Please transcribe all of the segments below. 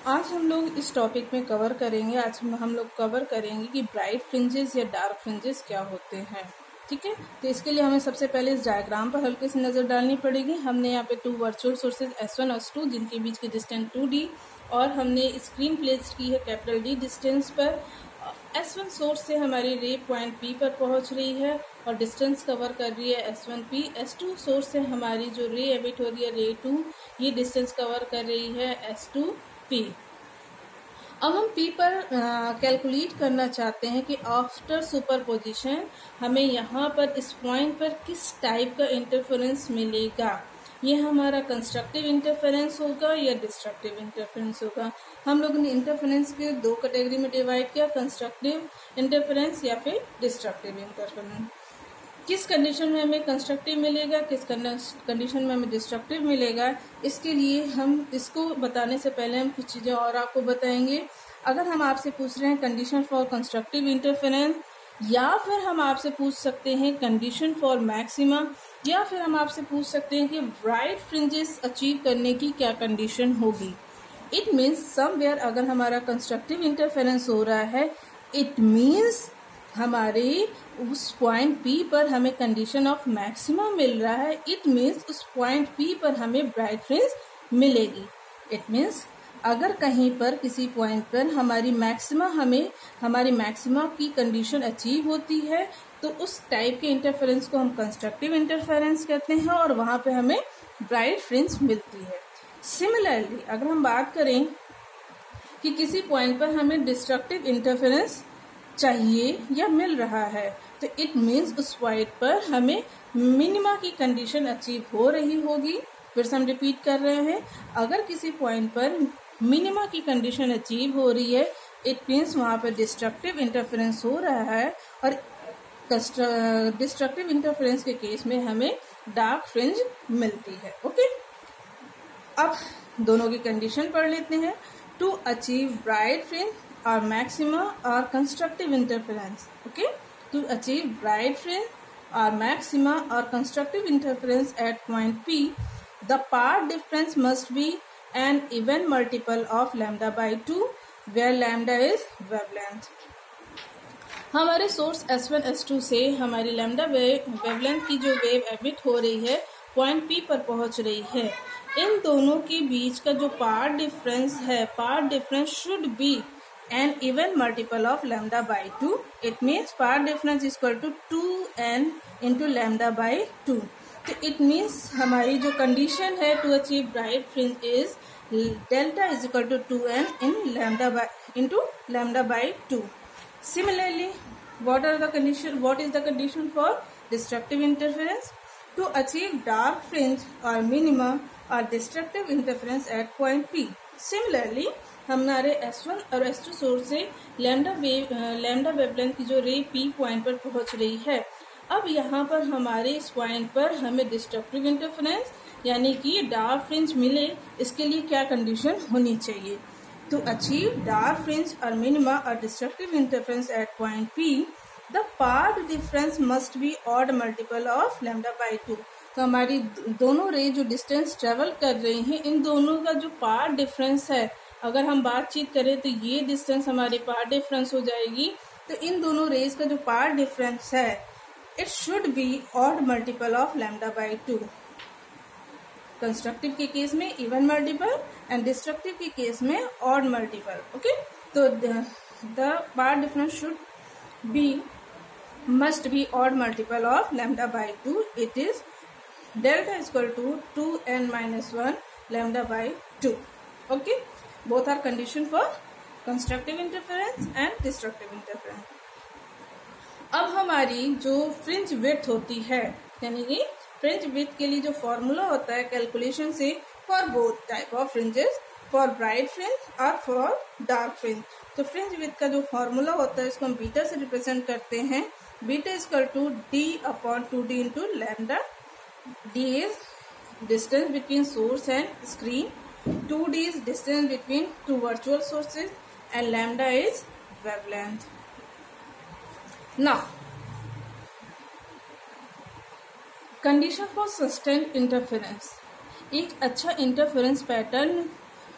आज हम लोग इस टॉपिक में कवर करेंगे। आज हम लोग कवर करेंगे कि ब्राइट फ्रिंजेस या डार्क फ्रिंजेस क्या होते हैं। ठीक है, तो इसके लिए हमें सबसे पहले इस डायग्राम पर हल्के से नज़र डालनी पड़ेगी। हमने यहाँ पे 2 वर्चुअल सोर्सेज S1 S2 जिनके बीच की डिस्टेंस 2D और हमने स्क्रीन प्लेस की है कैपिटल D डिस्टेंस पर। S1 सोर्स से हमारी रे पॉइंट P पर पहुंच रही है और डिस्टेंस कवर कर रही है S1P। S2 सोर्स से हमारी जो रे एमिट हो रही है रे 2, ये डिस्टेंस कवर कर रही है S2P। अब हम P पर कैलकुलेट करना चाहते हैं कि आफ्टर सुपरपोजिशन हमें यहाँ पर इस पॉइंट पर किस टाइप का इंटरफेरेंस मिलेगा। ये हमारा कंस्ट्रक्टिव इंटरफेरेंस होगा या डिस्ट्रक्टिव इंटरफेरेंस होगा। हम लोगों ने इंटरफेरेंस के 2 कैटेगरी में डिवाइड किया, कंस्ट्रक्टिव इंटरफेरेंस या फिर डिस्ट्रक्टिव इंटरफेरेंस। किस कंडीशन में हमें कंस्ट्रक्टिव मिलेगा, किस कंडीशन में हमें डिस्ट्रक्टिव मिलेगा, इसके लिए हम इसको बताने से पहले हम कुछ चीज़ें और आपको बताएंगे। अगर हम आपसे पूछ रहे हैं कंडीशन फॉर कंस्ट्रक्टिव इंटरफेरेंस, या फिर हम आपसे पूछ सकते हैं कंडीशन फॉर मैक्सिमा, या फिर हम आपसे पूछ सकते हैं कि ब्राइट फ्रिंजेस अचीव करने की क्या कंडीशन होगी। इट मीन्स समवेयर अगर हमारा कंस्ट्रक्टिव इंटरफेरेंस हो रहा है, इट मीन्स हमारे उस पॉइंट P पर हमें कंडीशन ऑफ मैक्सिमा मिल रहा है। इट मीन्स उस पॉइंट P पर हमें ब्राइट फ्रिंज मिलेगी। इट मीन्स अगर कहीं पर किसी पॉइंट पर हमारी मैक्सिमा की कंडीशन अचीव होती है तो उस टाइप के इंटरफेरेंस को हम कंस्ट्रक्टिव इंटरफेरेंस कहते हैं और वहां पे हमें ब्राइट फ्रिंज मिलती है। सिमिलरली अगर हम बात करें कि किसी पॉइंट पर हमें डिस्ट्रक्टिव इंटरफेरेंस चाहिए या मिल रहा है, तो इट मीन्स उस पॉइंट पर हमें मिनिमा की कंडीशन अचीव हो रही होगी। फिर से हम रिपीट कर रहे हैं, अगर किसी पॉइंट पर मिनिमा की कंडीशन अचीव हो रही है, इट मीन्स वहां पर डिस्ट्रक्टिव इंटरफेरेंस हो रहा है और डिस्ट्रक्टिव इंटरफेरेंस के केस में हमें डार्क फ्रिंज मिलती है। ओके, अब दोनों की कंडीशन पढ़ लेते हैं। To achieve bright fringe or maxima or constructive interference. Okay, to achieve bright fringe or maxima or constructive interference at point P, the path difference must be an even multiple of lambda by 2 where lambda is wavelength. हमारे source S1 S2 से हमारी lambda wavelength की जो wave emit हो रही है point P पर पहुंच रही है। इन दोनों के बीच का जो पाथ डिफरेंस है, path difference should B an even multiple of lambda by 2. It means path difference is equal to 2n into lambda by 2. तो it means हमारी जो कंडीशन है to achieve bright fringe is delta is equal to 2n in into lambda by 2. Similarly, what is the condition for destructive interference? To achieve dark fringe or minima or destructive interference at point P. Similarly, हमारे S1 और S2 source से lambda wavelength की जो रे P point पर पहुंच रही है। अब यहाँ पर हमारे इस पॉइंट पर हमें डिस्ट्रक्टिव इंटरफेरेंस यानी कि डार्क फ्रिंज मिले, इसके लिए क्या कंडीशन होनी चाहिए। टू अचीव डार्क फ्रिंज और मिनिमा और destructive interference at point P, the path difference must be odd multiple of lambda by 2। तो हमारी दोनों रे जो डिस्टेंस ट्रेवल कर रही हैं, इन दोनों का जो पाथ डिफरेंस है, अगर हम बातचीत करें तो ये डिस्टेंस हमारी पाथ डिफरेंस हो जाएगी। तो इन दोनों रेज का जो पाथ डिफरेंस है, it should be odd multiple of lambda by 2। Constructive के केस में इवन मल्टीपल एंड डिस्ट्रक्टिव के केस में ऑड मल्टीपल। ओके, तो the path difference should be must be odd multiple of lambda by 2. It is delta is equal to 2n-1 lambda by 2. Okay, both are condition for constructive interference and destructive interference. अब हमारी जो fringe width होती है, यानी कि fringe width के लिए जो फॉर्मूला होता है कैलकुलेशन से for both type of fringes, for bright fringe और फॉर डार्क फ्रिंज। तो फ्रिंज विड्थ का जो फॉर्मूला होता है इसको हम बीटा से रिप्रेजेंट करते हैं। Beta is equal to d/2d into lambda. d is distance between source and screen, 2d is distance between two virtual sources and lambda is wavelength. Now, condition for sustained interference. एक अच्छा interference pattern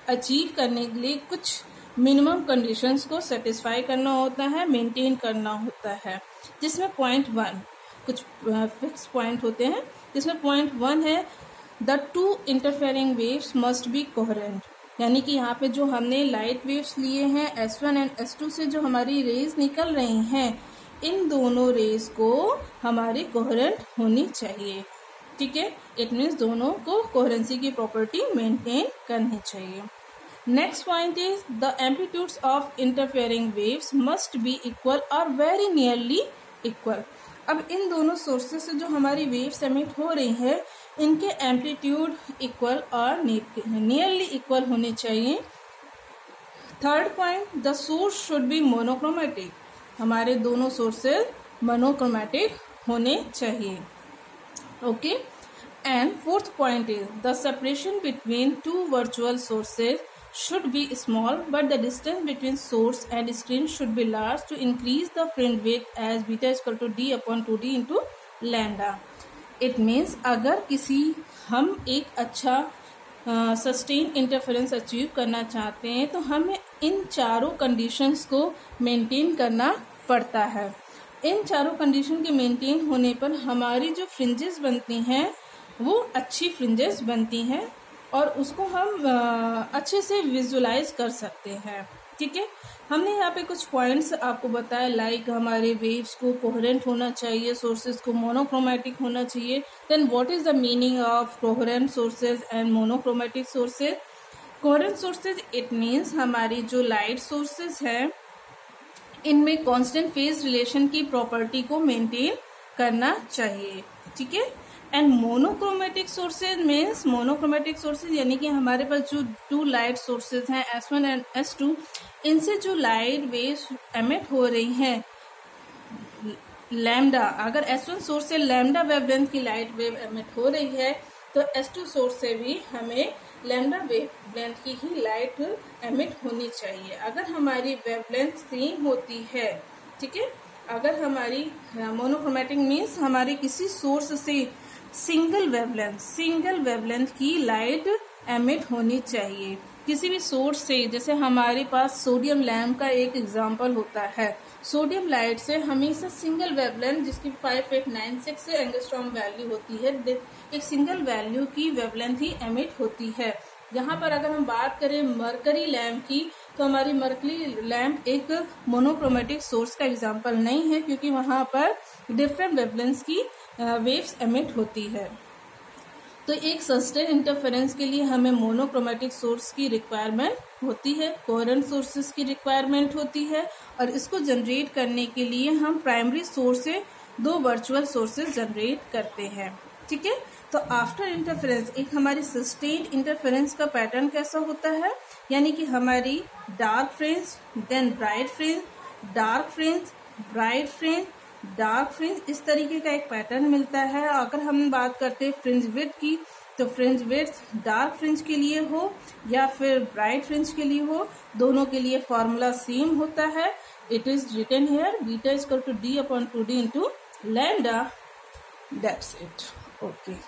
achieve करने के लिए कुछ minimum conditions को satisfy करना होता है, मेंटेन करना होता है, जिसमें पॉइंट 1 कुछ फिक्स पॉइंट होते हैं, जिसमें पॉइंट 1 है the two interfering waves must be coherent, यानी कि यहाँ पे जो हमने लाइट वेव्स लिए हैं S1 एंड S2 से जो हमारी रेज निकल रही हैं, इन दोनों रेज को हमारी कोहेरेंट होनी चाहिए। ठीक है, इट मीन्स दोनों को कोहेरेंसी की प्रॉपर्टी मेंटेन करनी चाहिए। Next point is the amplitudes of interfering waves must be equal और वेरी नियरली इक्वल। अब इन दोनों सोर्सेज से जो हमारी वेव्स एमिट हो रही है, इनके एम्पलीट्यूड इक्वल और नियरली इक्वल होने चाहिए। Third point, the source should be monochromatic, हमारे दोनों सोर्सेज मोनोक्रोमेटिक होने चाहिए। Okay, and fourth point is the separation between two virtual sources should be small, but the distance between source and screen should be large to increase the fringe width as beta is equal to d upon 2d into lambda. It means अगर किसी हम एक अच्छा sustain interference achieve करना चाहते हैं तो हमें इन चारों कंडीशंस को मेंटेन करना पड़ता है। इन चारों कंडीशन के मेंटेन होने पर हमारी जो फ्रिंजेस बनती हैं वो अच्छी फ्रिंजेस बनती हैं और उसको हम अच्छे से विजुलाइज कर सकते हैं। ठीक है, हमने यहाँ पे कुछ पॉइंट्स आपको बताया, लाइक हमारे वेव्स को कोहेरेंट होना चाहिए, सोर्सेज को मोनोक्रोमेटिक होना चाहिए। Then what is the meaning of coherent sources and monochromatic sources? Coherent sources it means हमारी जो लाइट सोर्सेज हैं इनमें कांस्टेंट फेज रिलेशन की प्रॉपर्टी को मेंटेन करना चाहिए। ठीक है, and monochromatic sources means monochromatic sources यानी कि हमारे पास जो टू लाइट सोर्सेज हैं S1 एंड S2, इनसे जो लाइट वेव्स एमिट हो रही हैं लैम्डा, अगर S1 सोर्स से लैम्डा वेवलेंथ की लाइट वेव एमिट हो रही है तो S2 सोर्स से भी हमें लैम्डा वेवलेंथ की ही लाइट एमिट होनी चाहिए। अगर हमारी वेवलेंथ सेम होती है, ठीक है, अगर हमारी मोनोक्रोमेटिक मीन्स हमारी किसी सोर्स से सिंगल वेवलेंथ की लाइट एमिट होनी चाहिए किसी भी सोर्स से। जैसे हमारे पास सोडियम लैम्प का एक एग्जांपल होता है, सोडियम लाइट से हमेशा सिंगल वेवलेंथ जिसकी 5896 एंगस्ट्रॉम वैल्यू होती है, एक सिंगल वैल्यू की वेवलेंथ ही एमिट होती है। यहाँ पर अगर हम बात करें मरकरी लैम्प की तो हमारी मरकरी लैम्प एक मोनोक्रोमेटिक सोर्स का एग्जाम्पल नहीं है क्योंकि वहां पर डिफरेंट वेवलेंथ की वेव्स एमिट होती है। तो एक सस्टेन इंटरफेरेंस के लिए हमें मोनोक्रोमेटिक सोर्स की रिक्वायरमेंट होती है, कोहेरेंट सोर्सेज की रिक्वायरमेंट होती है, और इसको जनरेट करने के लिए हम प्राइमरी सोर्स से दो वर्चुअल सोर्सेज जनरेट करते हैं। ठीक है, तो आफ्टर इंटरफेरेंस एक हमारी सस्टेन्ड इंटरफेरेंस का पैटर्न कैसा होता है, यानी कि हमारी dark fringe, then bright fringe, dark fringe, bright fringe, dark fringe, इस तरीके का एक पैटर्न मिलता है। अगर हम बात करते हैं फ्रिंज विड्थ की तो फ्रिंज विड्थ डार्क फ्रिंज के लिए हो या फिर ब्राइट फ्रिंज के लिए हो, दोनों के लिए फॉर्मूला सेम होता है। It is written here beta is equal to d upon 2d into lambda. That's it. Okay.